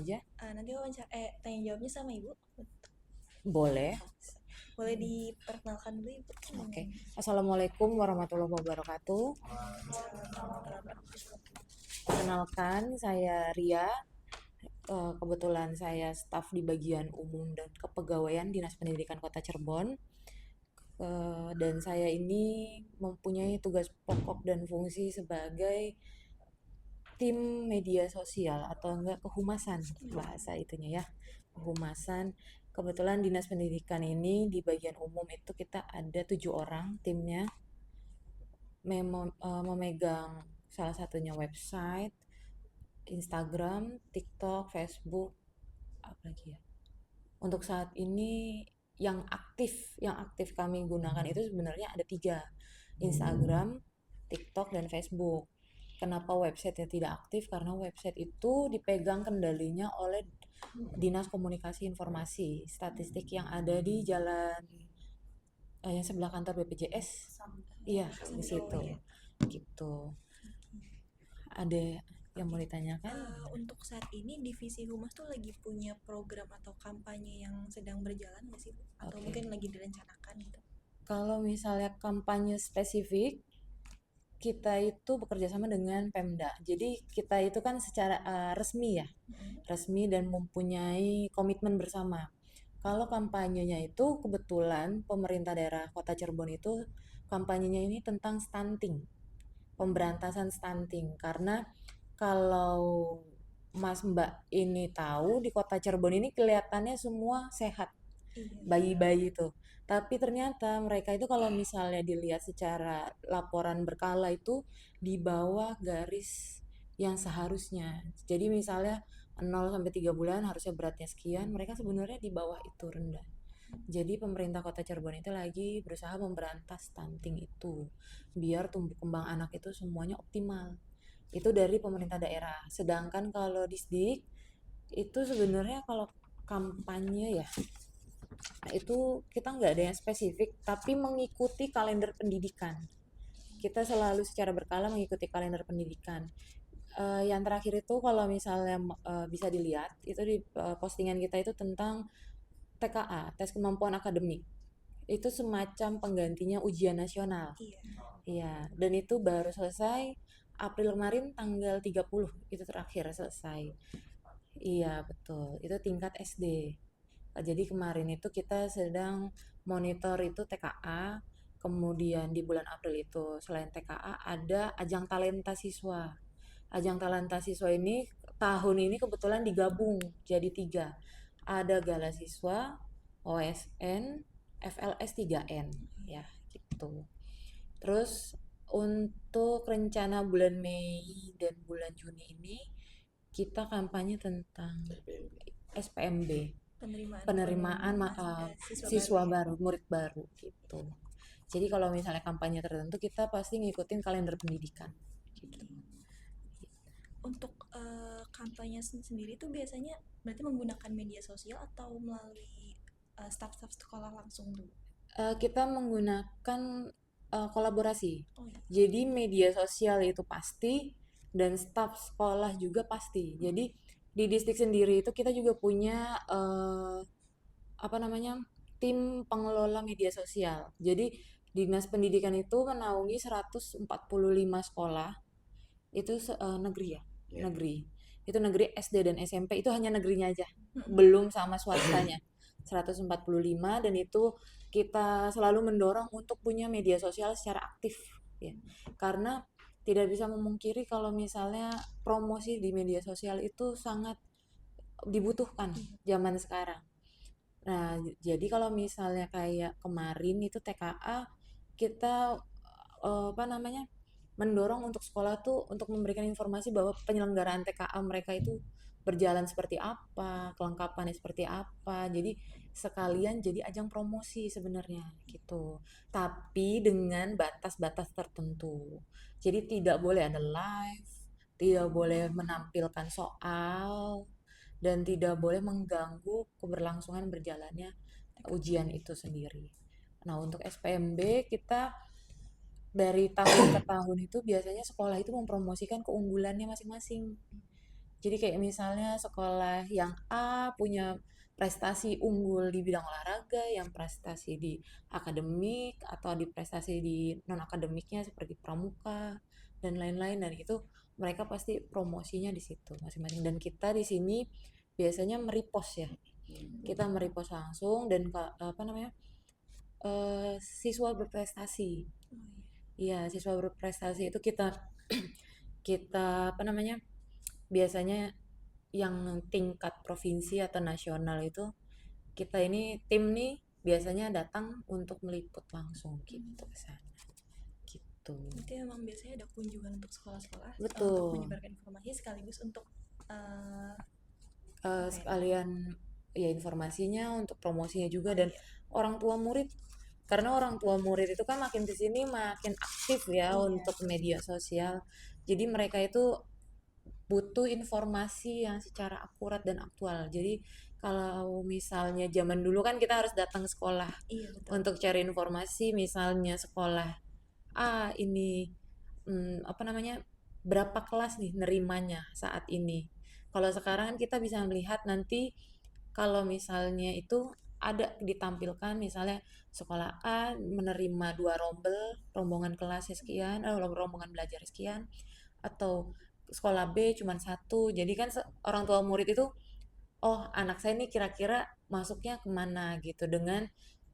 aja? Nanti tanya jawabnya sama Ibu. Boleh. Boleh diperkenalkan dulu Ibu Oke. dengan Assalamualaikum warahmatullahi wabarakatuh. Perkenalkan, saya Ria. Kebetulan saya staf di bagian umum dan kepegawaian Dinas Pendidikan Kota Cirebon. Dan saya ini mempunyai tugas pokok dan fungsi sebagai tim media sosial atau enggak kehumasan bahasa itunya ya, kehumasan. Kebetulan Dinas Pendidikan ini di bagian umum itu kita ada 7 orang timnya, memegang salah satunya website, Instagram, TikTok, Facebook, apa lagi ya. Untuk saat ini yang aktif kami gunakan itu sebenarnya ada 3, Instagram, TikTok, dan Facebook. Kenapa website-nya tidak aktif? Karena website itu dipegang kendalinya oleh Dinas Komunikasi Informasi Statistik yang ada di jalan yang sebelah kantor BPJS. Iya, di situ. Gitu. Ada yang mau ditanyakan? untuk saat ini divisi humas tuh lagi punya program atau kampanye yang sedang berjalan nggak sih Bu? Atau Oke. mungkin lagi direncanakan gitu? Kalau misalnya kampanye spesifik, kita itu bekerja sama dengan Pemda. Jadi kita itu kan secara resmi ya, resmi dan mempunyai komitmen bersama. Kalau kampanyenya itu kebetulan pemerintah daerah Kota Cirebon itu kampanyenya ini tentang stunting, pemberantasan stunting. Karena kalau Mas Mbak ini tahu di Kota Cirebon ini kelihatannya semua sehat, bayi-bayi itu. Tapi ternyata mereka itu kalau misalnya dilihat secara laporan berkala itu di bawah garis yang seharusnya. Jadi misalnya 0 sampai 3 bulan harusnya beratnya sekian, mereka sebenarnya di bawah itu, rendah. Jadi pemerintah Kota Cirebon itu lagi berusaha memberantas stunting itu biar tumbuh kembang anak itu semuanya optimal. Itu dari pemerintah daerah. Sedangkan kalau Disdik itu sebenarnya kalau kampanye ya, nah, itu kita nggak ada yang spesifik, tapi mengikuti kalender pendidikan. Kita selalu secara berkala mengikuti kalender pendidikan. Yang terakhir itu kalau misalnya bisa dilihat, itu di postingan kita itu tentang TKA, tes kemampuan akademik. Itu semacam penggantinya ujian nasional. Iya. Iya, dan itu baru selesai April kemarin tanggal 30, itu terakhir selesai. Iya, betul. Itu tingkat SD. Jadi kemarin itu kita sedang monitor itu TKA, kemudian di bulan April itu selain TKA ada ajang talenta siswa. Ajang talenta siswa ini tahun ini kebetulan digabung jadi 3. Ada Gala Siswa, OSN, FLS 3N, ya gitu. Terus untuk rencana bulan Mei dan bulan Juni ini kita kampanye tentang SPMB, penerimaan siswa baru, murid baru gitu. Jadi kalau misalnya kampanye tertentu kita pasti ngikutin kalender pendidikan gitu. Untuk kampanye sendiri tuh biasanya berarti menggunakan media sosial atau melalui staf-staf sekolah langsung dulu? Kita menggunakan kolaborasi. Oh iya. Jadi media sosial itu pasti dan staf sekolah juga pasti. Jadi di distrik sendiri itu kita juga punya apa namanya, tim pengelola media sosial. Jadi Dinas Pendidikan itu menaungi 145 sekolah. Itu negeri ya, negeri. Itu negeri SD dan SMP, itu hanya negerinya aja, belum sama swastanya. 145, dan itu kita selalu mendorong untuk punya media sosial secara aktif ya. Karena tidak bisa memungkiri kalau misalnya promosi di media sosial itu sangat dibutuhkan zaman sekarang. Nah, jadi kalau misalnya kayak kemarin itu TKA, kita apa namanya, mendorong untuk sekolah tuh untuk memberikan informasi bahwa penyelenggaraan TKA mereka itu berjalan seperti apa, kelengkapannya seperti apa. Jadi sekalian jadi ajang promosi sebenarnya gitu. Tapi dengan batas-batas tertentu. Jadi tidak boleh ada live, tidak boleh menampilkan soal, dan tidak boleh mengganggu keberlangsungan berjalannya ujian itu sendiri. Nah, untuk SPMB kita dari tahun ke tahun itu biasanya sekolah itu mempromosikan keunggulannya masing-masing. Jadi kayak misalnya sekolah yang A punya prestasi unggul di bidang olahraga, yang prestasi di akademik atau di prestasi di non akademiknya seperti pramuka dan lain-lain, dan itu mereka pasti promosinya di situ masing-masing. Dan kita di sini biasanya merepost ya, kita merepost langsung dan apa namanya, siswa berprestasi. Oh iya. Iya, siswa berprestasi itu kita kita apa namanya, biasanya yang tingkat provinsi atau nasional itu kita ini tim nih biasanya datang untuk meliput langsung gitu ke sana gitu. Berarti memang biasanya ada kunjungan untuk sekolah-sekolah untuk Betul. menyebarkan informasi sekaligus untuk eh, apa ya? Sekalian ya informasinya untuk promosinya juga, Oh dan iya. orang tua murid, karena orang tua murid itu kan makin di sini makin aktif ya Iya. untuk media sosial, jadi mereka itu butuh informasi yang secara akurat dan aktual. Jadi kalau misalnya zaman dulu kan kita harus datang sekolah Iya betul. untuk cari informasi, misalnya sekolah ini apa namanya, berapa kelas nih nerimanya saat ini. Kalau sekarang kan kita bisa melihat nanti kalau misalnya itu ada ditampilkan misalnya sekolah A menerima dua rombongan kelas sekian, rombongan belajar sekian, atau sekolah B cuma satu. Jadi kan orang tua murid itu, oh anak saya ini kira-kira masuknya kemana gitu dengan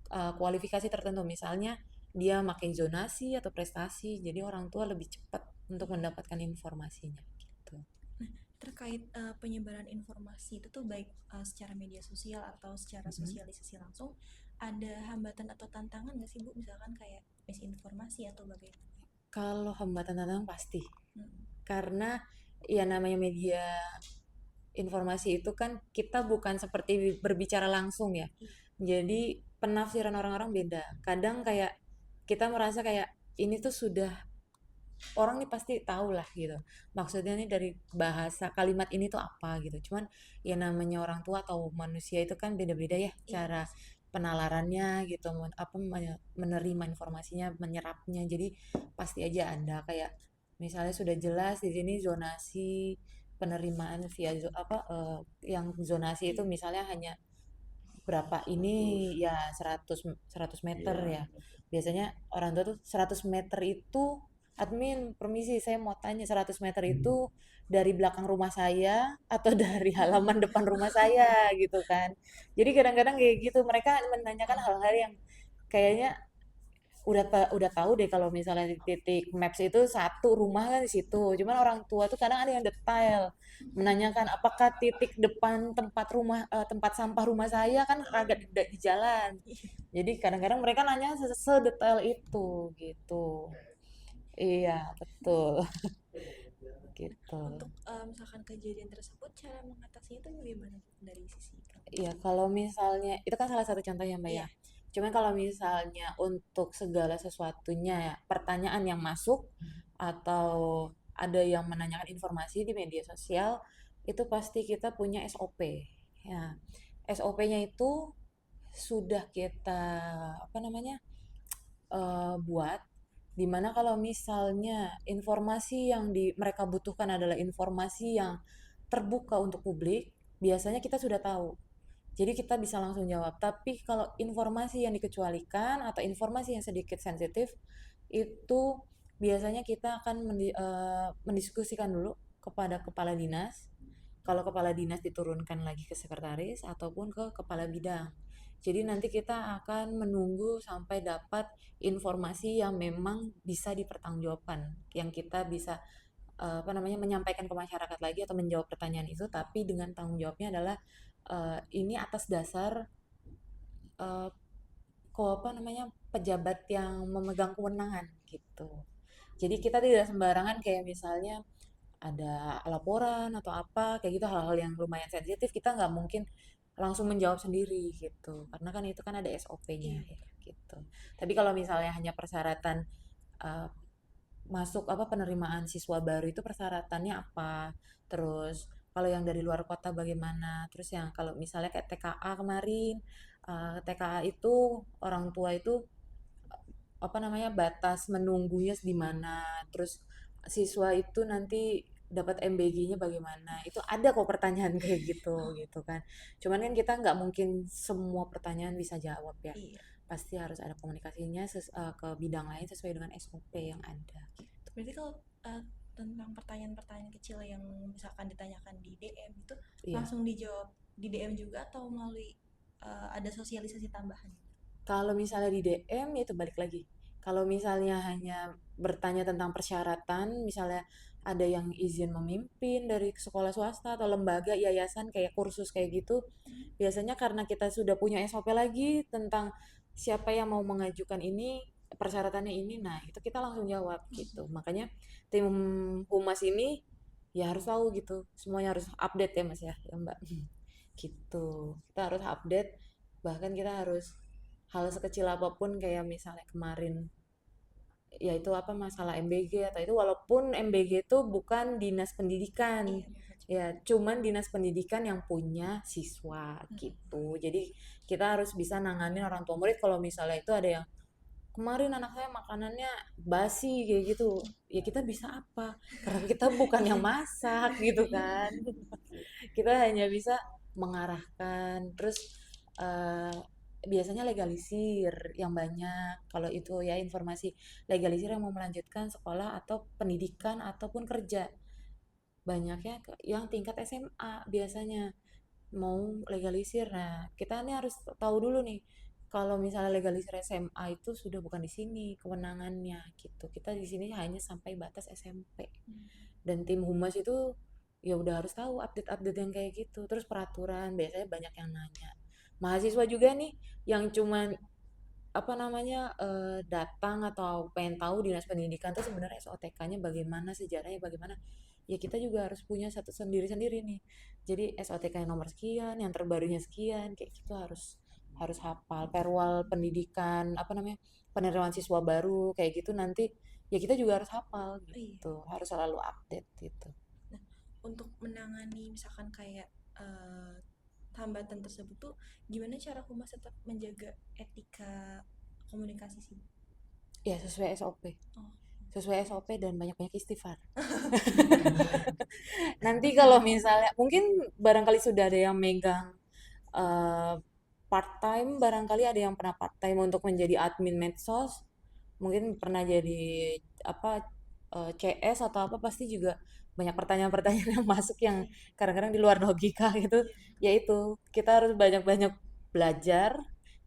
kualifikasi tertentu, misalnya dia makin zonasi atau prestasi, jadi orang tua lebih cepat untuk Iya. mendapatkan informasinya gitu. Nah, terkait penyebaran informasi itu tuh baik secara media sosial atau secara Mhm. sosialisasi langsung, ada hambatan atau tantangan nggak sih Bu? Misalkan kayak misinformasi atau bagaimana? Kalau hambatan tantangan pasti, Hmm. karena ya namanya media informasi itu kan kita bukan seperti berbicara langsung ya. Iya. Jadi penafsiran orang-orang beda. Kadang kayak kita merasa kayak ini tuh sudah orang nih pasti tahu lah gitu. Maksudnya nih dari bahasa kalimat ini tuh apa gitu. Cuman ya namanya orang tua atau manusia itu kan beda-beda ya Iya cara pasti. penalarannya gitu, apa menerima informasinya, menyerapnya. Jadi pasti aja ada kayak misalnya sudah jelas di sini zonasi penerimaan via apa yang zonasi itu Iya. misalnya hanya berapa ini ya 100 meter ya. Biasanya orang tua tuh 100 meter itu, admin permisi saya mau tanya 100 meter itu dari belakang rumah saya atau dari halaman depan rumah saya gitu kan. Jadi kadang-kadang kayak gitu mereka menanyakan hal-hal yang kayaknya udah tahu deh kalau misalnya di titik maps itu satu rumah kan di situ. Cuman orang tua tuh kadang ada yang detail menanyakan apakah titik depan tempat sampah rumah saya kan agak di jalan. Iya. Jadi kadang-kadang mereka nanya sedetail itu gitu. Iya, betul. Gitu. Untuk misalkan kejadian tersebut, cara mengatasinya itu bagaimana Bu, dari sisi kampus? Iya, kalau misalnya itu kan salah satu contoh ya, Mbak ya. Iya. Cuman kalau misalnya untuk segala sesuatunya ya, pertanyaan yang masuk atau ada yang menanyakan informasi di media sosial, itu pasti kita punya SOP. Ya, SOP-nya itu sudah kita apa namanya, buat, dimana kalau misalnya informasi yang mereka butuhkan adalah informasi yang terbuka untuk publik, biasanya kita sudah tahu. Jadi kita bisa langsung jawab. Tapi kalau informasi yang dikecualikan atau informasi yang sedikit sensitif, itu biasanya kita akan mendiskusikan dulu kepada kepala dinas. Kalau kepala dinas diturunkan lagi ke sekretaris ataupun ke kepala bidang. Jadi nanti kita akan menunggu sampai dapat informasi yang memang bisa dipertanggungjawabkan, yang kita bisa apa namanya, menyampaikan ke masyarakat lagi atau menjawab pertanyaan itu, tapi dengan tanggung jawabnya adalah ini atas dasar eh, kok apa namanya, pejabat yang memegang kewenangan gitu. Jadi kita tidak sembarangan kayak misalnya ada laporan atau apa kayak gitu, hal-hal yang lumayan sensitif kita nggak mungkin langsung menjawab sendiri gitu, karena kan itu kan ada SOP-nya Iya ya betul. gitu. Tapi kalau misalnya hanya persyaratan eh, masuk apa penerimaan siswa baru itu persyaratannya apa, terus kalau yang dari luar kota bagaimana, terus yang kalau misalnya kayak TKA kemarin, TKA itu orang tua itu apa namanya batas menunggunya di mana, terus siswa itu nanti dapat MBG-nya bagaimana. Itu ada kok pertanyaan kayak gitu gitu kan. Cuman kan kita nggak mungkin semua pertanyaan bisa jawab ya. Iya. Pasti harus ada komunikasinya ke bidang lain sesuai dengan SOP yang ada gitu. Berarti kalau tentang pertanyaan-pertanyaan kecil yang misalkan ditanyakan di DM itu Iya. langsung dijawab di DM juga atau melalui ada sosialisasi tambahan? Kalau misalnya di DM ya itu balik lagi. Kalau misalnya hanya bertanya tentang persyaratan, misalnya ada yang izin memimpin dari sekolah swasta atau lembaga, yayasan kayak kursus kayak gitu, biasanya karena kita sudah punya SOP lagi tentang siapa yang mau mengajukan ini, persyaratannya ini, nah itu kita langsung jawab gitu. Makanya tim humas ini ya harus tahu gitu, semuanya harus update ya Mas ya Mbak. Gitu. Kita harus update, bahkan kita harus hal sekecil apapun kayak misalnya kemarin ya itu apa masalah MBG atau itu walaupun MBG itu bukan dinas pendidikan Iya, benar juga. ya cuman dinas pendidikan yang punya siswa Mm-mm. gitu jadi kita harus bisa nanganin orang tua murid kalau misalnya itu ada yang kemarin anak saya makanannya basi kayak gitu ya kita bisa apa karena kita bukan yang masak gitu kan kita hanya bisa mengarahkan terus eh, biasanya legalisir yang banyak kalau itu ya informasi legalisir yang mau melanjutkan sekolah atau pendidikan ataupun kerja banyaknya yang tingkat SMA biasanya mau legalisir nah kita nih harus tahu dulu nih kalau misalnya legalisir SMA itu sudah bukan di sini kewenangannya gitu kita di sini hanya sampai batas SMP dan tim humas itu ya udah harus tahu update-update yang kayak gitu terus peraturan biasanya banyak yang nanya mahasiswa juga nih yang cuman apa namanya datang atau pengen tahu dinas pendidikan tuh sebenarnya SOTK-nya bagaimana sejarahnya bagaimana ya kita juga harus punya satu sendiri-sendiri nih jadi SOTK yang nomor sekian yang terbarunya sekian kayak gitu harus harus hafal perwal pendidikan apa namanya penerimaan siswa baru kayak gitu nanti ya kita juga harus hafal Iya. gitu harus selalu update gitu. Nah, untuk menangani misalkan kayak eh, hambatan tersebut tuh gimana cara humas tetap menjaga etika komunikasi sih? Ya sesuai SOP. Oh, Sesuai SOP dan banyak-banyak istighfar. Nanti kalau misalnya mungkin barangkali sudah ada yang megang eh, part time, barangkali ada yang pernah part time untuk menjadi admin medsos, mungkin pernah jadi apa CS atau apa pasti juga banyak pertanyaan-pertanyaan yang masuk yang iya, kadang-kadang di luar logika gitu. iya. Yaitu kita harus banyak-banyak belajar,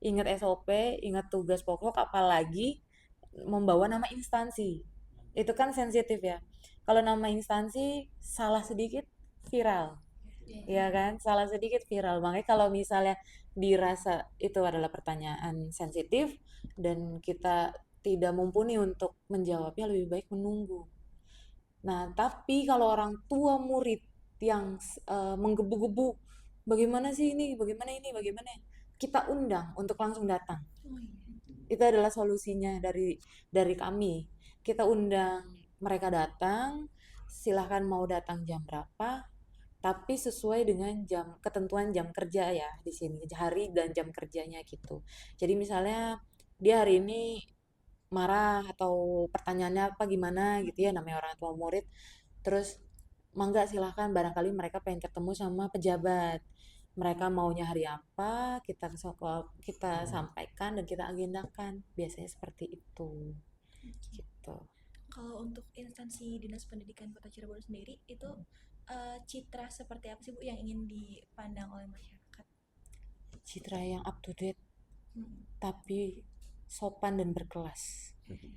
ingat SOP, ingat tugas pokok, apalagi membawa nama instansi. Itu kan sensitif ya. Kalau nama instansi salah sedikit viral, ya Iya. kan? Salah sedikit viral. Makanya kalau misalnya dirasa itu adalah pertanyaan sensitif dan kita tidak mumpuni untuk menjawabnya, lebih baik menunggu. Nah, tapi kalau orang tua murid yang menggebu-gebu, bagaimana sih ini, bagaimana ini, bagaimana, kita undang untuk langsung datang Oh iya. itu adalah solusinya dari kami. Kita undang mereka datang, silahkan mau datang jam berapa, tapi sesuai dengan jam ketentuan jam kerja ya di sini, hari dan jam kerjanya gitu. Jadi misalnya dia hari ini marah atau pertanyaannya apa gimana gitu ya namanya orang tua murid, terus mangga silahkan barangkali mereka pengen ketemu sama pejabat mereka maunya hari apa kita sampaikan dan kita agendakan biasanya seperti itu gitu. Kalau untuk instansi Dinas Pendidikan Kota Cirebon sendiri itu citra seperti apa sih Bu yang ingin dipandang oleh masyarakat? Citra yang up to date Hmm. tapi sopan dan berkelas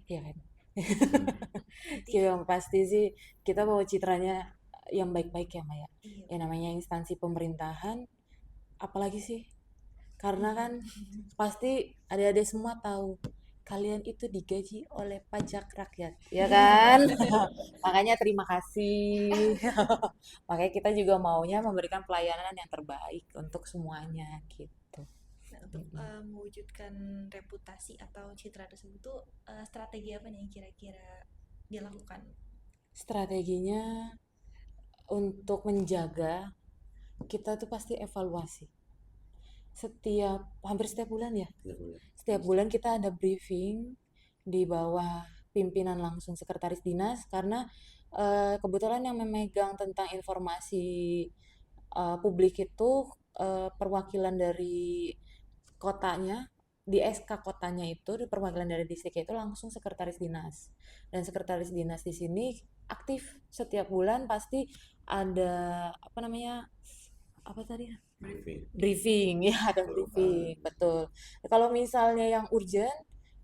ya kan. Berarti Yang pasti sih kita bawa citranya yang baik-baik ya Maya iya, ya namanya instansi pemerintahan apalagi sih karena iya. kan pasti adik-adik semua tahu kalian itu digaji oleh pajak rakyat, ya kan? Makanya terima kasih. Makanya kita juga maunya memberikan pelayanan yang terbaik untuk semuanya gitu. Nah, untuk Mm-mm. mewujudkan reputasi atau citra tersebut tuh strategi apa nih yang kira-kira dilakukan? Strateginya untuk menjaga kita tuh pasti evaluasi. Hampir setiap bulan ya. Setiap bulan kita ada briefing di bawah pimpinan langsung sekretaris dinas karena kebetulan yang memegang tentang informasi publik itu perwakilan dari kotanya, di SK kotanya itu, di perwakilan dari distriknya itu langsung sekretaris dinas. Dan sekretaris dinas di sini aktif setiap bulan pasti ada apa namanya, apa tadi, briefing briefing. Ya ada briefing, perubahan. betul. Kalau misalnya yang urgent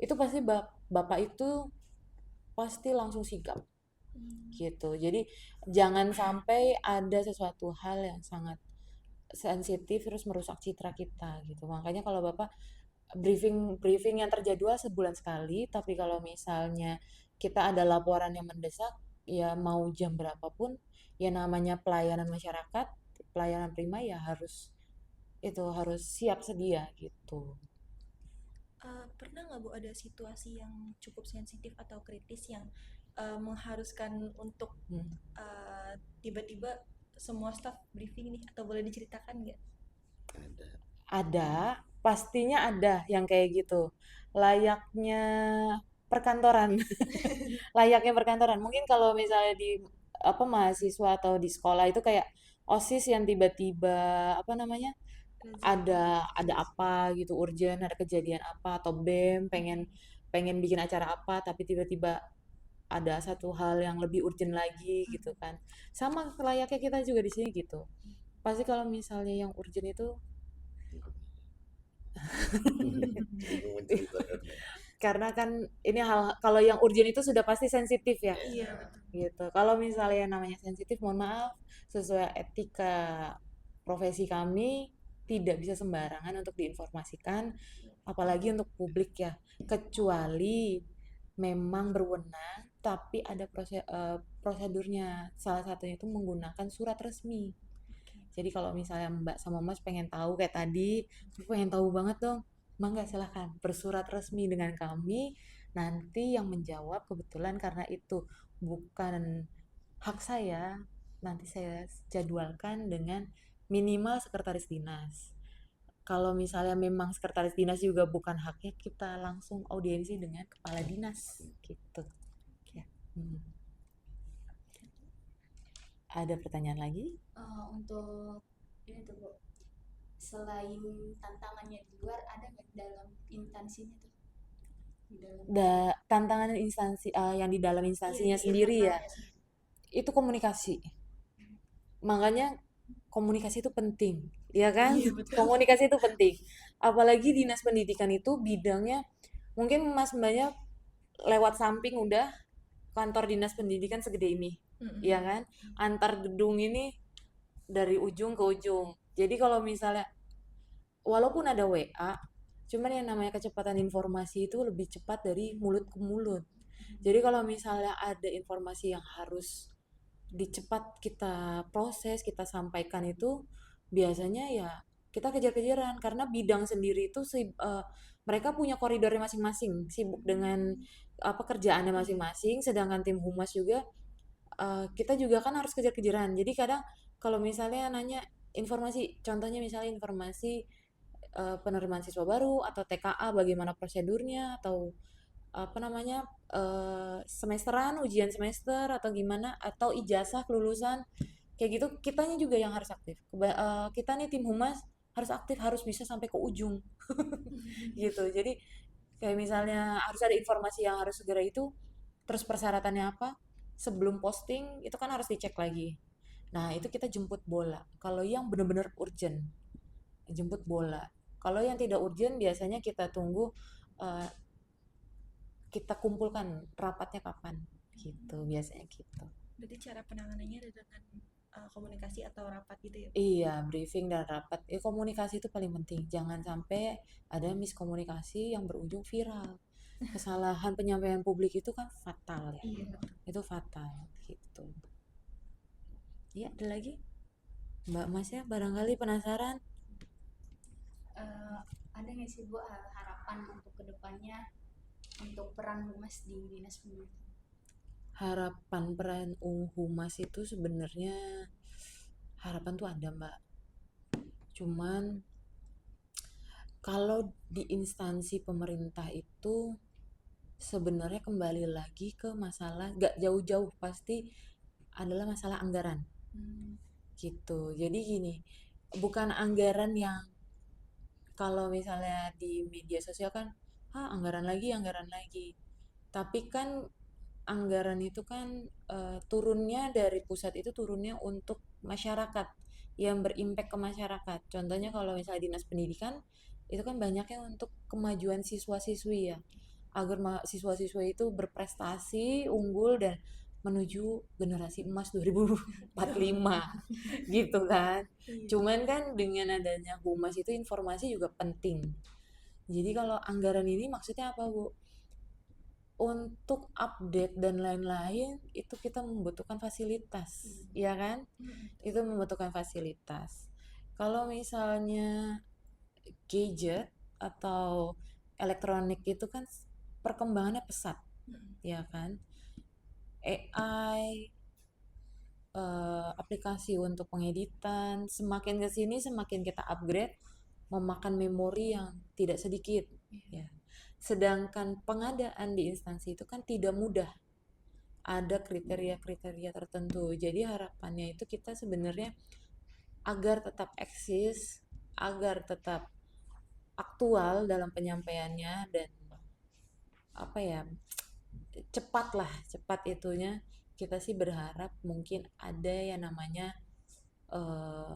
itu pasti bapak itu pasti langsung sigap gitu. Jadi jangan sampai ada sesuatu hal yang sangat sensitif terus merusak citra kita gitu. Makanya kalau Bapak briefing briefing yang terjadwal sebulan sekali, tapi kalau misalnya kita ada laporan yang mendesak, ya mau jam berapapun, ya namanya pelayanan masyarakat, pelayanan prima ya harus siap sedia gitu. Pernah nggak Bu ada situasi yang cukup sensitif atau kritis yang mengharuskan untuk Hmm. tiba-tiba semua staff briefing nih, atau boleh diceritakan nggak? Ada. Ada, pastinya ada yang kayak gitu. Layaknya perkantoran. Layaknya perkantoran. Mungkin kalau misalnya di apa mahasiswa atau di sekolah itu kayak OSIS yang tiba-tiba apa namanya? Razia. Ada apa gitu, urgent, ada kejadian apa atau BEM pengen pengen bikin acara apa tapi tiba-tiba ada satu hal yang lebih urgent lagi gitu kan. Sama layaknya kita juga di sini gitu. Pasti kalau misalnya yang urgent itu Bingung menceritakannya. karena kan ini hal kalau yang urgent itu sudah pasti sensitif ya Iya, Ya, betul. gitu. Kalau misalnya yang namanya sensitif, mohon maaf, sesuai etika profesi kami tidak bisa sembarangan untuk diinformasikan, apalagi untuk publik ya, kecuali memang berwenang, tapi ada prosedurnya. Salah satunya itu menggunakan surat resmi. Jadi kalau misalnya Mbak sama Mas pengen tahu kayak tadi, pengen tahu banget dong, Mangga silahkan bersurat resmi dengan kami. Nanti yang menjawab kebetulan karena itu bukan hak saya, nanti saya jadwalkan dengan minimal sekretaris dinas. Kalau misalnya memang sekretaris dinas juga bukan haknya, kita langsung audiensi dengan kepala dinas gitu. Ya. Hmm. Ada pertanyaan lagi? Untuk ini tuh Bu, selain tantangannya di luar ada nggak dalam instansinya tuh, di dalam Tantangan instansi yang di dalam Iya, instansinya iya, sendiri ya, internalnya sendiri. itu komunikasi. Makanya komunikasi itu penting, ya kan? iya betul. Komunikasi itu penting. Apalagi dinas pendidikan itu bidangnya mungkin Mas Mbaknya lewat samping udah kantor dinas pendidikan segede ini, ya kan? Antar gedung ini dari ujung ke ujung. Jadi kalau misalnya walaupun ada WA, cuman yang namanya kecepatan informasi itu lebih cepat dari mulut ke mulut. Jadi kalau misalnya ada informasi yang harus dicepat kita proses, kita sampaikan itu biasanya ya kita kejar-kejaran karena bidang sendiri itu mereka punya koridornya masing-masing, sibuk dengan apa kerjaannya masing-masing, sedangkan tim humas juga kita juga kan harus kejar-kejaran. Jadi kadang kalau misalnya nanya informasi, contohnya misalnya informasi penerimaan siswa baru atau TKA bagaimana prosedurnya atau apa namanya semesteran ujian semester atau gimana atau ijazah kelulusan kayak gitu kitanya juga yang harus aktif. Kita nih tim humas harus aktif harus bisa sampai ke ujung gitu. Jadi kayak misalnya harus ada informasi yang harus segera itu terus persyaratannya apa sebelum posting itu kan harus dicek lagi. Nah itu kita jemput bola kalau yang benar-benar urgent jemput bola. Kalau yang tidak urgent biasanya kita tunggu eh, kita kumpulkan rapatnya kapan gitu biasanya gitu. Berarti cara penanganannya ada dengan komunikasi atau rapat gitu ya? Iya, briefing dan rapat. Komunikasi itu paling penting. Jangan sampai ada miskomunikasi yang berujung viral. Kesalahan penyampaian publik itu kan fatal ya. Iya, betul. Itu fatal gitu. Iya, ada lagi? Mbak Mas ya, barangkali penasaran. Ada nggak sih Bu harapan untuk kedepannya untuk peran humas di dinas pendidikan? Harapan peran humas itu sebenarnya harapan tuh ada, Mbak. Cuman kalau di instansi pemerintah itu sebenarnya kembali lagi ke masalah gak jauh-jauh pasti adalah masalah anggaran Hmm. gitu. Jadi gini, bukan anggaran yang kalau misalnya di media sosial kan, anggaran lagi. Tapi kan anggaran itu kan turunnya dari pusat itu turunnya untuk masyarakat yang berimpact ke masyarakat. Contohnya kalau misalnya dinas pendidikan itu kan banyaknya untuk kemajuan siswa-siswi ya, agar siswa-siswa itu berprestasi, unggul dan menuju generasi emas 2045 gitu kan. Iya. Cuman kan dengan adanya humas itu informasi juga penting. Jadi kalau anggaran ini maksudnya apa, Bu? Untuk update dan lain-lain itu kita membutuhkan fasilitas, ya kan? Mm-mm. Itu membutuhkan fasilitas. Kalau misalnya gadget atau elektronik itu kan perkembangannya pesat, Mm-mm. ya kan? AI, aplikasi untuk pengeditan, semakin ke sini semakin kita upgrade, memakan memori yang tidak sedikit, ya. Sedangkan pengadaan di instansi itu kan tidak mudah, ada kriteria-kriteria tertentu. Jadi harapannya itu kita sebenarnya agar tetap eksis, agar tetap aktual dalam penyampaiannya dan apa ya, cepat itunya. Kita sih berharap mungkin ada yang namanya eh,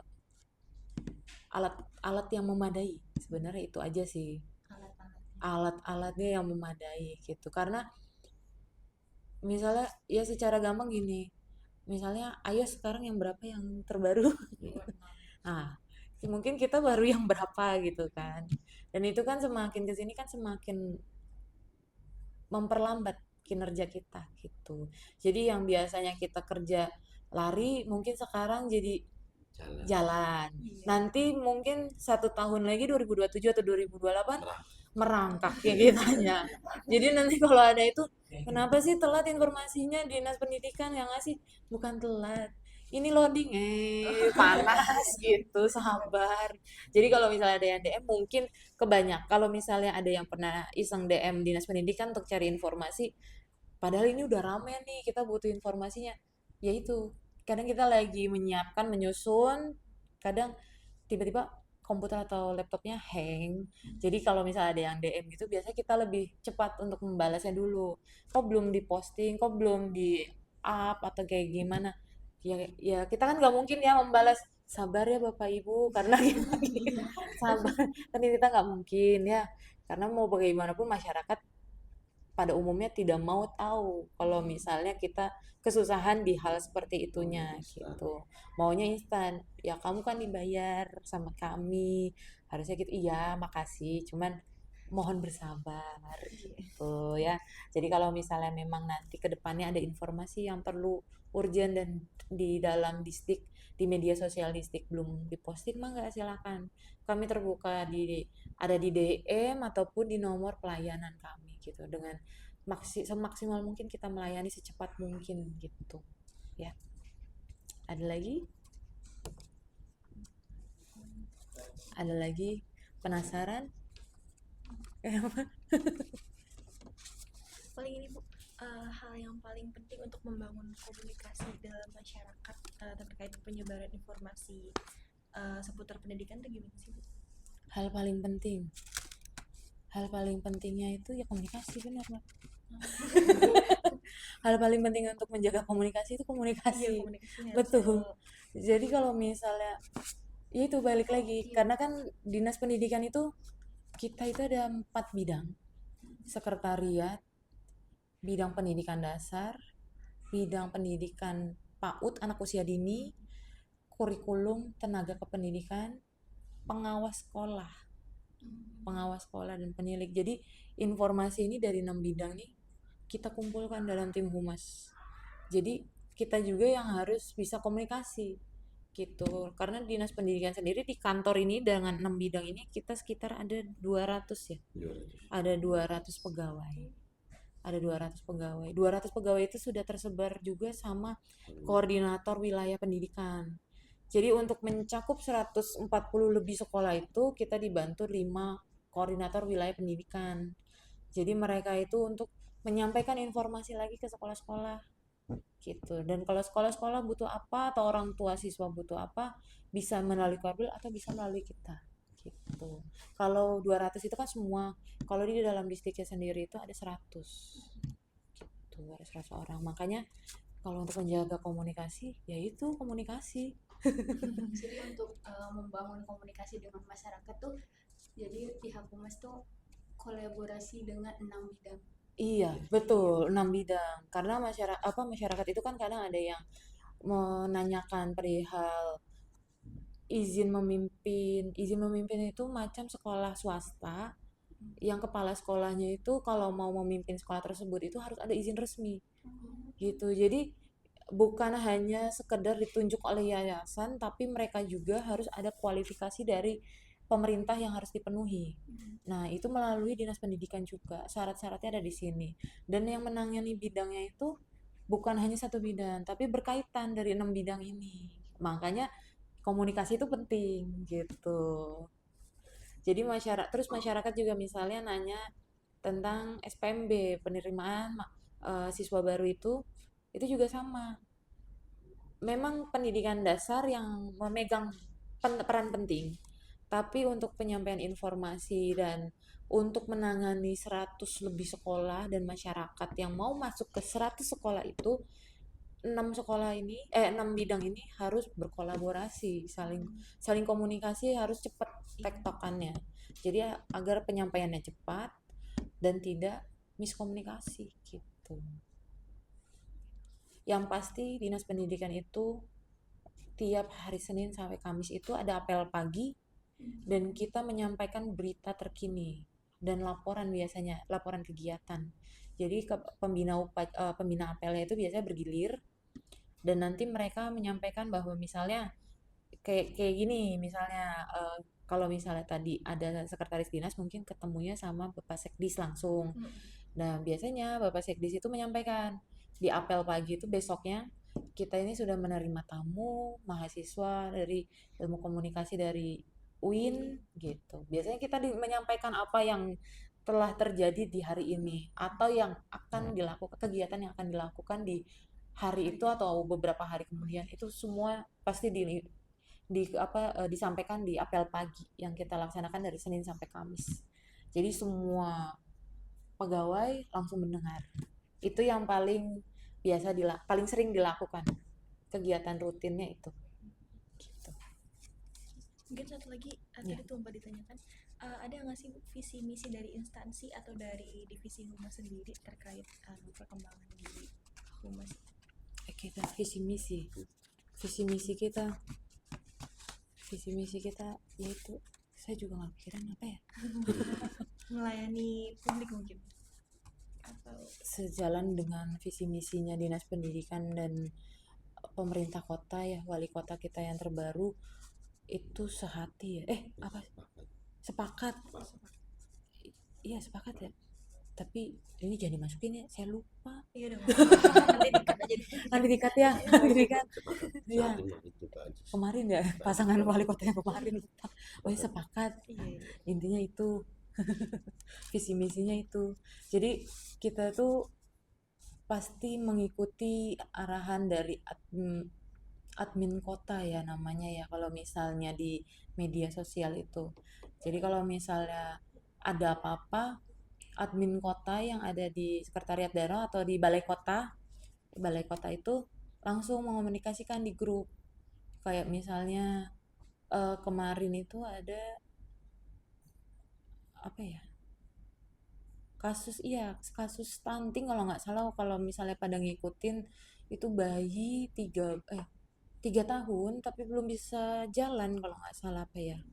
alat-alat yang memadai. Sebenarnya itu aja sih, Alat-alatnya. alat-alatnya yang memadai gitu. Karena misalnya ya secara gampang gini, misalnya iOS sekarang yang berapa yang terbaru? Nah, mungkin kita baru yang berapa gitu kan. Dan itu kan semakin kesini kan semakin memperlambat kinerja kita gitu. Jadi yang biasanya kita kerja lari mungkin sekarang jadi Jalan. jalan. Iya. Nanti mungkin 1 tahun lagi 2027 atau 2028 Merangkak. merangkak ya kitanya. Jadi nanti kalau ada itu, kenapa sih telat informasinya dinas pendidikan yang ngasih? Bukan telat. Ini loading panas gitu, sabar. Jadi kalau misalnya ada yang DM mungkin kebanyak. Kalau misalnya ada yang pernah iseng DM dinas pendidikan untuk cari informasi, padahal ini udah rame nih, kita butuh informasinya. Ya itu, kadang kita lagi menyiapkan, menyusun, kadang tiba-tiba komputer atau laptopnya hang. Jadi kalau misalnya ada yang DM gitu, biasanya kita lebih cepat untuk membalasnya dulu. Kok belum diposting, kok belum di up atau kayak gimana? Ya kita kan nggak mungkin ya membalas sabar ya Bapak Ibu karena kita sabar kan kita nggak mungkin ya karena mau bagaimanapun masyarakat pada umumnya tidak mau tahu kalau misalnya kita kesusahan di hal seperti itunya gitu. Maunya instan. Ya kamu kan dibayar sama kami. Harusnya gitu. Iya, makasih. Cuman mohon bersabar gitu ya. Jadi kalau misalnya memang nanti ke depannya ada informasi yang perlu urgent dan di dalam distrik di media sosial distrik belum diposting mah nggak silakan. Kami terbuka ada di DM ataupun di nomor pelayanan kami gitu dengan semaksimal mungkin kita melayani secepat mungkin gitu ya. Ada lagi? Ada lagi? Penasaran? Paling ini Bu, hal yang paling penting untuk membangun komunikasi dalam masyarakat terkait penyebaran informasi seputar pendidikan itu gimana sih Bu? Hal paling penting. Hal paling pentingnya itu ya komunikasi, benar, Mbak. Hal paling penting untuk menjaga komunikasi itu Iya, komunikasi. komunikasinya Betul. Jadi kalau misalnya ya itu balik lagi karena kan dinas pendidikan itu kita itu ada 4 bidang. Sekretariat, bidang pendidikan dasar, bidang pendidikan PAUD anak usia dini, kurikulum tenaga kependidikan, pengawas sekolah, dan penilik. Jadi informasi ini dari 6 bidang nih kita kumpulkan dalam tim humas. Jadi kita juga yang harus bisa komunikasi gitu. Karena dinas pendidikan sendiri di kantor ini dengan 6 bidang ini kita sekitar ada 200 ya. 200. Ada 200 pegawai. Ada 200 pegawai. 200 pegawai itu sudah tersebar juga sama koordinator wilayah pendidikan. Jadi untuk mencakup 140 lebih sekolah itu kita dibantu 5 koordinator wilayah pendidikan. Jadi mereka itu untuk menyampaikan informasi lagi ke sekolah-sekolah gitu. Dan kalau sekolah-sekolah butuh apa atau orang tua siswa butuh apa, bisa melalui Korwil atau bisa melalui kita gitu. Kalau 200 itu kan semua, kalau di dalam distrik sendiri itu ada 100 gitu, ada 100 orang. Makanya kalau untuk menjaga komunikasi, yaitu komunikasi. Jadi untuk membangun komunikasi dengan masyarakat tuh, jadi pihak humas tuh kolaborasi dengan 6 bidang. Iya, betul, 6 bidang. Karena masyarakat itu kan kadang ada yang menanyakan perihal izin memimpin. Izin memimpin itu macam sekolah swasta yang kepala sekolahnya itu kalau mau memimpin sekolah tersebut itu harus ada izin resmi gitu. Jadi bukan hanya sekedar ditunjuk oleh yayasan, tapi mereka juga harus ada kualifikasi dari pemerintah yang harus dipenuhi. Nah, itu melalui dinas pendidikan juga. Syarat-syaratnya ada di sini. Dan yang menangani bidangnya itu bukan hanya satu bidang, tapi berkaitan dari 6 bidang ini. Makanya komunikasi itu penting gitu. Jadi masyarakat juga misalnya nanya tentang SPMB, penerimaan siswa baru itu juga sama. Memang pendidikan dasar yang memegang peran penting, tapi untuk penyampaian informasi dan untuk menangani 100 lebih sekolah dan masyarakat yang mau masuk ke 100 sekolah itu, 6 bidang ini harus berkolaborasi, saling saling komunikasi harus cepat tektokannya. Jadi agar penyampaiannya cepat dan tidak miskomunikasi gitu. Yang pasti dinas pendidikan itu tiap hari Senin sampai Kamis itu ada apel pagi dan kita menyampaikan berita terkini dan laporan, biasanya laporan kegiatan. Jadi pembina apelnya itu biasanya bergilir dan nanti mereka menyampaikan bahwa misalnya kayak kayak gini misalnya, kalau misalnya tadi ada sekretaris dinas mungkin ketemunya sama Bapak Sekdis langsung. Nah, biasanya Bapak Sekdis itu menyampaikan di apel pagi itu besoknya kita ini sudah menerima tamu mahasiswa dari ilmu komunikasi dari UIN gitu. Biasanya kita menyampaikan apa yang telah terjadi di hari ini atau yang akan dilakukan, kegiatan yang akan dilakukan di hari itu atau beberapa hari kemudian, itu semua pasti disampaikan di apel pagi yang kita laksanakan dari Senin sampai Kamis. Jadi semua pegawai langsung mendengar. Itu yang paling sering dilakukan kegiatan rutinnya itu. Gitu. Mungkin satu lagi Ya. tadi tuh Mbak ditanyakan, ada nggak sih visi misi dari instansi atau dari divisi humas sendiri terkait perkembangan di humas? Kita visi misi kita yaitu saya juga nggak pikiran apa ya. Melayani publik mungkin atau Sejalan dengan visi misinya dinas pendidikan dan pemerintah kota ya, wali kota kita yang terbaru itu sehati ya. Apa? Sepakat. Iya sepakat ya. Tapi ini jangan dimasukin ya, saya lupa. iya dong nanti dikat aja deh. Nanti dikat ya, nanti dikat. Iya. Saat ini itu Pak Haji. Kemarin ya, pasangan wali kota yang kemarin lupa. Oh ya sepakat. Iya. Intinya itu. Visi misinya itu. Jadi kita tuh pasti mengikuti arahan dari admin kota ya namanya ya kalau misalnya di media sosial itu. Jadi kalau misalnya ada apa-apa, admin kota yang ada di sekretariat daerah atau di balai kota itu langsung mengomunikasikan di grup. Kayak misalnya kemarin itu ada apa ya, kasus stunting kalau nggak salah, kalau misalnya pada ngikutin itu bayi 3 tahun tapi belum bisa jalan kalau nggak salah apa ya,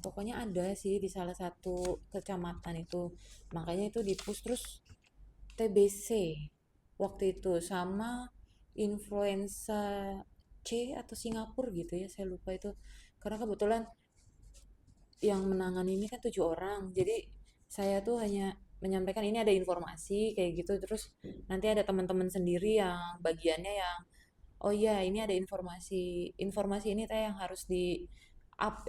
pokoknya ada sih di salah satu kecamatan itu, makanya itu di-push. Terus TBC waktu itu sama influenza C atau Singapura gitu ya, saya lupa itu, karena kebetulan yang menangani ini kan 7 orang, jadi saya tuh hanya menyampaikan ini ada informasi kayak gitu, terus nanti ada teman-teman sendiri yang bagiannya yang oh iya ini ada informasi ini teh yang harus di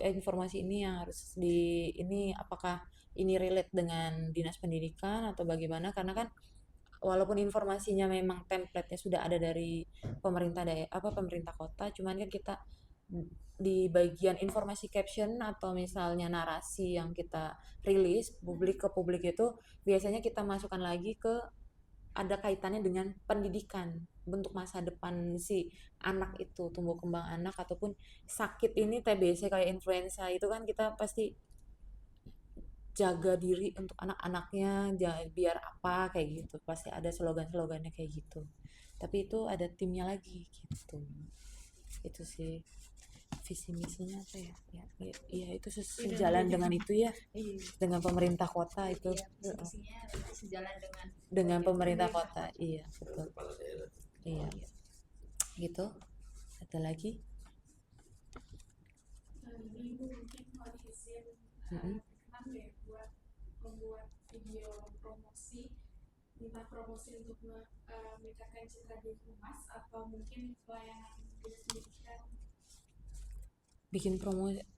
informasi ini yang harus ini apakah ini relate dengan dinas pendidikan atau bagaimana, karena kan walaupun informasinya memang template-nya sudah ada dari pemerintah kota, cuman kan kita di bagian informasi caption atau misalnya narasi yang kita rilis ke publik itu biasanya kita masukkan lagi ke ada kaitannya dengan pendidikan, bentuk masa depan si anak itu, tumbuh kembang anak ataupun sakit ini TBC kayak influenza itu kan kita pasti jaga diri untuk anak-anaknya, biar apa kayak gitu. Pasti ada slogan-slogannya kayak gitu. Tapi itu ada timnya lagi gitu. Itu sih visi misinya apa ya? Ya, itu sejalan dengan itu ya, Iya. dengan pemerintah kota itu. Iya, visi-misinya sejalan Dengan pemerintah kota, iya betul. Kepala daerah. Iya. Gitu. Ada lagi? Ini Ibu mungkin kalau diizin Mm-mm. berkenan nggak ya buat membuat video promosi, entah promosi untuk meningkatkan citra diri Humas atau mungkin pelayanan dinas pendidikan.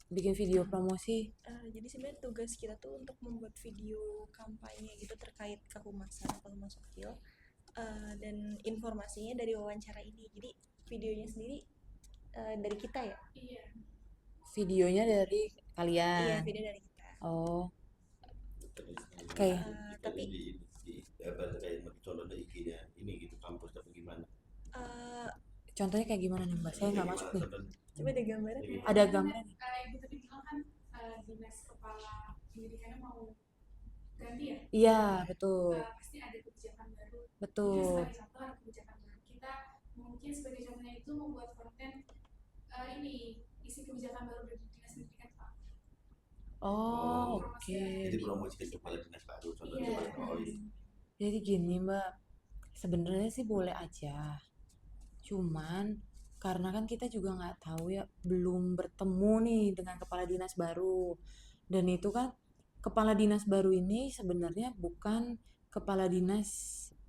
Bikin video promosi. Jadi sebenarnya tugas kita tuh untuk membuat video kampanye gitu terkait kehumasan atau humas sosial, dan informasinya dari wawancara ini. Jadi videonya sendiri dari kita ya. Iya. Videonya dari Iya, kalian. video dari kita. Oh, Kayak tapi kayak contoh dari IG-nya ini gitu kampus tapi gimana? contohnya kayak gimana nih Mbak? Saya nggak masuk nih. Coba ada gambaran. Ada gambaran? Ibu tadi bilang kan dinas kepala pendidikannya mau ganti ya. Iya, betul. Pasti ada kebijakan baru. Betul. Sebagai contoh ada kebijakan baru. Kita mungkin sebagai contohnya itu membuat konten ini isi kebijakan baru dari dinas pendidikan Pak. Oh, oke. Jadi promosi ke kepala dinas baru contohnya. Iya. Oh, iya. Jadi gini Mbak, sebenarnya sih boleh aja. Cuman karena kan kita juga nggak tahu ya, belum bertemu nih dengan kepala dinas baru. Dan itu kan kepala dinas baru ini sebenarnya bukan kepala dinas,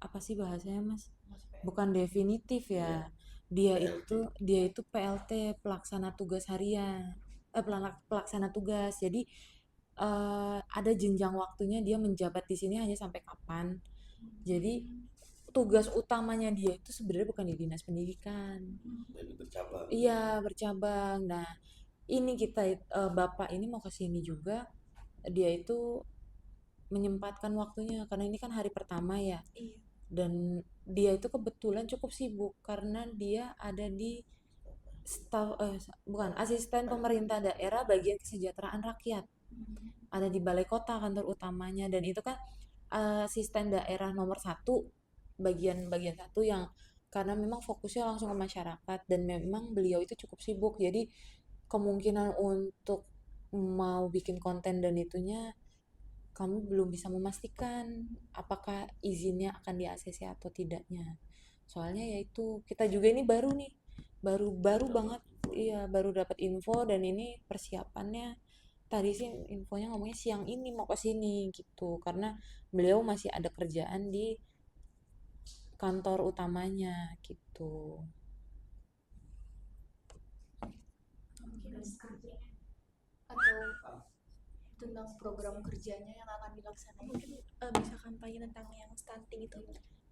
apa sih bahasanya Mas? Bukan definitif ya. Dia itu PLT, pelaksana tugas harian. Pelaksana tugas. Jadi ada jenjang waktunya dia menjabat di sini hanya sampai kapan. Jadi tugas utamanya dia itu sebenarnya bukan di dinas pendidikan. Jadi bercabang. Iya, bercabang. Nah, ini Bapak ini mau ke sini juga, dia itu menyempatkan waktunya karena ini kan hari pertama ya. Iya. Dan dia itu kebetulan cukup sibuk karena dia ada di asisten pemerintah daerah bagian kesejahteraan rakyat. Ada di balai kota kantor utamanya dan itu kan asisten daerah nomor 1 bagian satu yang karena memang fokusnya langsung ke masyarakat dan memang beliau itu cukup sibuk jadi kemungkinan untuk mau bikin konten dan itunya kamu belum bisa memastikan apakah izinnya akan di ACC atau tidaknya. Soalnya yaitu kita juga ini baru nih, baru banget, iya baru dapat info dan ini persiapannya tadi sih infonya ngomongnya siang ini mau ke sini gitu karena beliau masih ada kerjaan di kantor utamanya gitu. Atau tentang program kerjanya yang akan dilaksanakan. Mungkin bisa kampanye tentang yang stunting itu.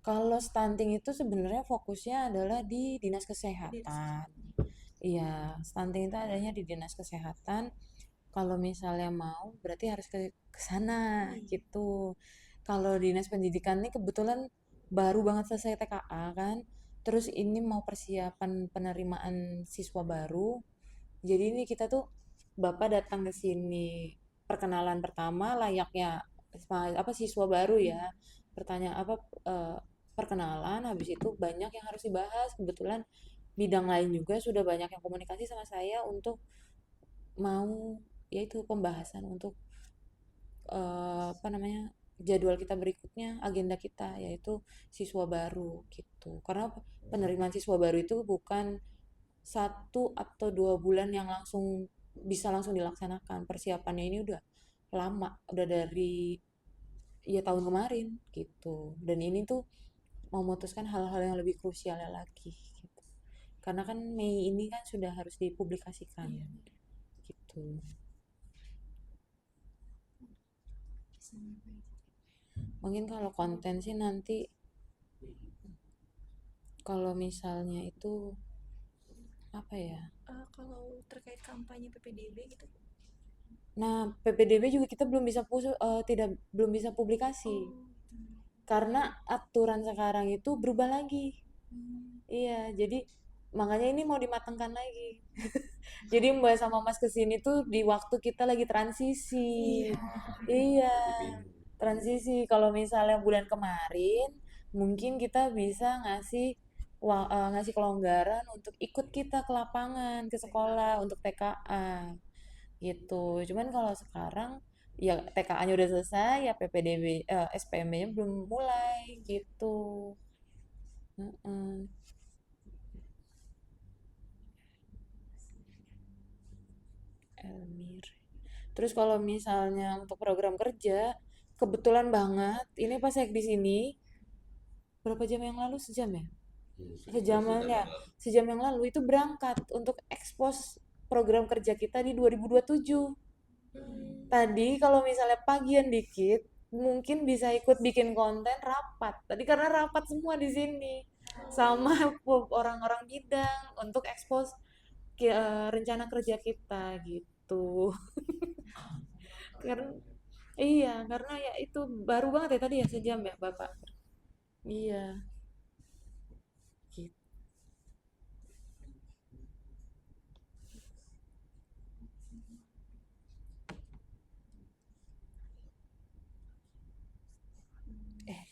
Kalau stunting itu sebenarnya fokusnya adalah di dinas kesehatan. Iya, stunting itu adanya di dinas kesehatan. Kalau misalnya mau, berarti harus ke sana gitu. Kalau dinas pendidikan ini kebetulan baru banget selesai TKA kan. Terus ini mau persiapan penerimaan siswa baru. Jadi ini kita tuh Bapak datang ke sini perkenalan pertama layaknya siswa baru ya. Perkenalan habis itu banyak yang harus dibahas. Kebetulan bidang lain juga sudah banyak yang komunikasi sama saya untuk mau yaitu pembahasan untuk jadwal kita berikutnya, agenda kita yaitu siswa baru gitu. Karena penerimaan siswa baru itu bukan 1 atau 2 bulan yang bisa langsung dilaksanakan. Persiapannya ini udah lama, udah dari tahun kemarin gitu. Dan ini tuh memutuskan hal-hal yang lebih krusialnya lagi gitu. Karena kan Mei ini kan sudah harus dipublikasikan gitu. Mungkin kalau konten sih nanti Kalau misalnya itu apa ya? Kalau terkait kampanye PPDB gitu. Nah, PPDB juga kita belum bisa publikasi karena aturan sekarang itu berubah lagi. Iya, jadi makanya ini mau dimatangkan lagi. Jadi Mbak sama Mas kesini tuh di waktu kita lagi transisi. Iya, Jadi bingung. transisi. Kalau misalnya bulan kemarin, mungkin kita bisa ngasih kelonggaran untuk ikut kita ke lapangan, ke sekolah untuk TKA gitu. Cuman kalau sekarang ya TKA-nya udah selesai, ya SPMB-nya belum mulai gitu. Heeh. Elmir. Terus kalau misalnya untuk program kerja, kebetulan banget ini pas saya di sini berapa jam yang lalu, sejam ya? Sejaman Sedang ya, yang lalu. sejam yang lalu itu berangkat untuk ekspos program kerja kita di 2027. Tadi kalau misalnya pagian dikit, mungkin bisa ikut bikin konten rapat. Tadi karena rapat semua di sini sama orang-orang bidang untuk ekspos rencana kerja kita gitu. Karena iya, karena ya itu baru banget ya tadi ya sejam ya Bapak. Iya, gitu.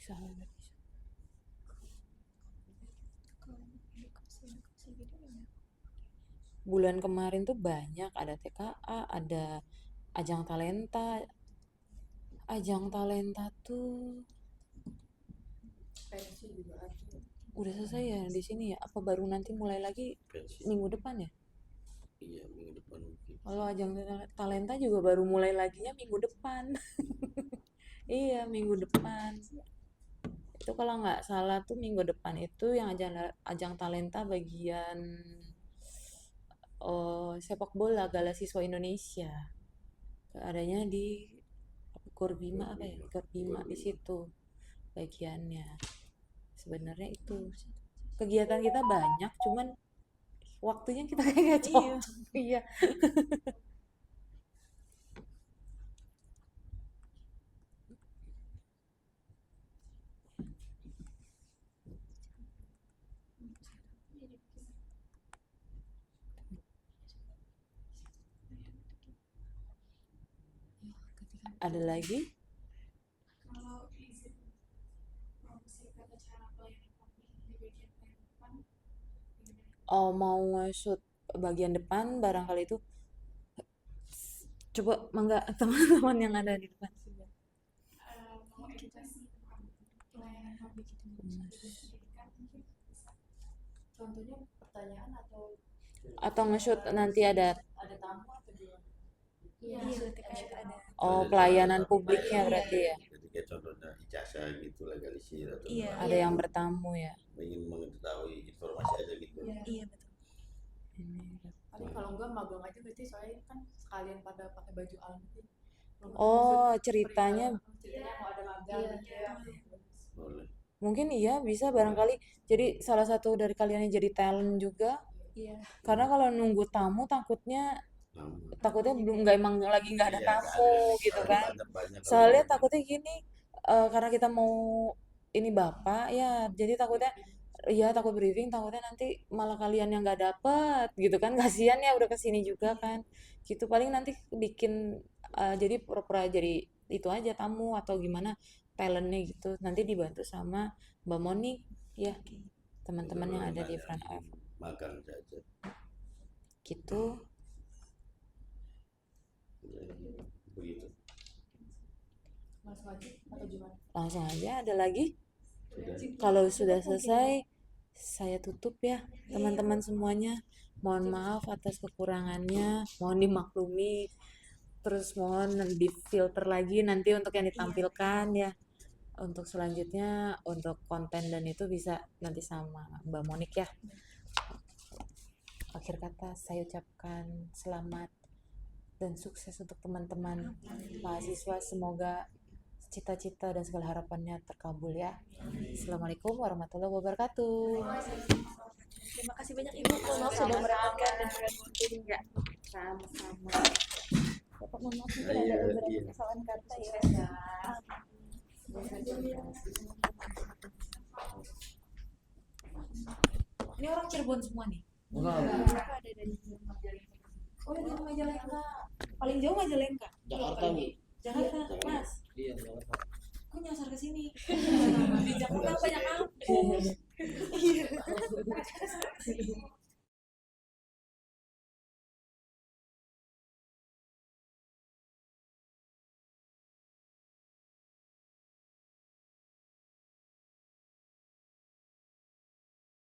Salah nggak bisa. Kalau edukasi gitu gimana? Bulan kemarin tuh banyak ada TKA, ada ajang talenta. Ajang talenta tuh pensi juga ada. udah selesai ya di sini ya? Apa baru nanti mulai lagi Pensi. minggu depan ya? Iya, minggu depan mungkin. Kalau ajang talenta juga baru mulai laginya minggu depan. Iya, minggu depan. Itu kalau nggak salah tuh minggu depan itu yang ajang talenta bagian sepak bola Gala Siswa Indonesia. Adanya di Gorbima apa ya? Gorbima di situ bagiannya. Sebenarnya itu kegiatan kita banyak, cuman waktunya kita kayak nggak cocok. Iya. Ada lagi? Kalau izin promosi ke acara pelayanan publik di bagian depan, gimana? Oh, mau nge-shoot bagian depan barangkali itu coba mangga teman-teman yang ada di depan. Mau edukasi tentang pelayanan publik itu pendidikan mungkin bisa. Contohnya pertanyaan Atau nge-shoot nanti ada tamu atau gimana? Iya, ada. pelayanan publiknya berarti ya. Jadi kayak contohnya ijazah gitu, legalisir atau Iya. gimana. Ada yang bertamu ya. Ingin mengetahui informasi aja gitu. Iya betul. Ini. Paling kalau enggak magang aja berarti soalnya kan sekalian pada pakai baju alam gitu. Oh, ceritanya mau ada magang gitu ya. Boleh. mungkin iya bisa barangkali jadi salah satu dari kalian yang jadi talent juga. Iya. Karena kalau nunggu tamu takutnya belum nggak emang lagi nggak ada Iya, nggak tamu ada. gitu Kalau kan. ada banyak, kalau Soalnya banyak. takutnya gini, karena kita mau ini bapak ya, jadi takutnya ya takut briefing, takutnya nanti malah kalian yang nggak dapet gitu kan, kasihan ya udah kesini juga kan, gitu paling nanti bikin jadi pura-pura jadi itu aja tamu atau gimana talentnya gitu, nanti dibantu sama Mbak Monik ya, teman-teman yang ada di front of Magang saja. gitu. Begitu. Langsung aja atau gimana? Langsung aja, ada lagi? Sudah. Kalau sudah selesai, saya tutup ya, teman-teman semuanya. Mohon maaf atas kekurangannya, mohon dimaklumi. Terus mohon di-filter lagi nanti untuk yang ditampilkan ya. Untuk selanjutnya, untuk konten dan itu bisa nanti sama Mbak Monik ya. Akhir kata, saya ucapkan selamat dan sukses untuk teman-teman mahasiswa. Semoga cita-cita dan segala harapannya terkabul ya. Assalamualaikum warahmatullahi wabarakatuh. Terima kasih banyak Ibu, maaf sudah merepotkan dan mengganggu waktunya. Enggak, sama-sama. Bapak mohon maaf mungkin ada beberapa kesalahan kata ya. Ini orang Cirebon semua nih. Bapak ada dari Oh, ini Majalengka. paling jauh Majalengka. Jakarta Bu. Jakarta, Mas. Iya Jakarta. Aku nyasar ke sini. Di Jakarta banyak kampus. Iya.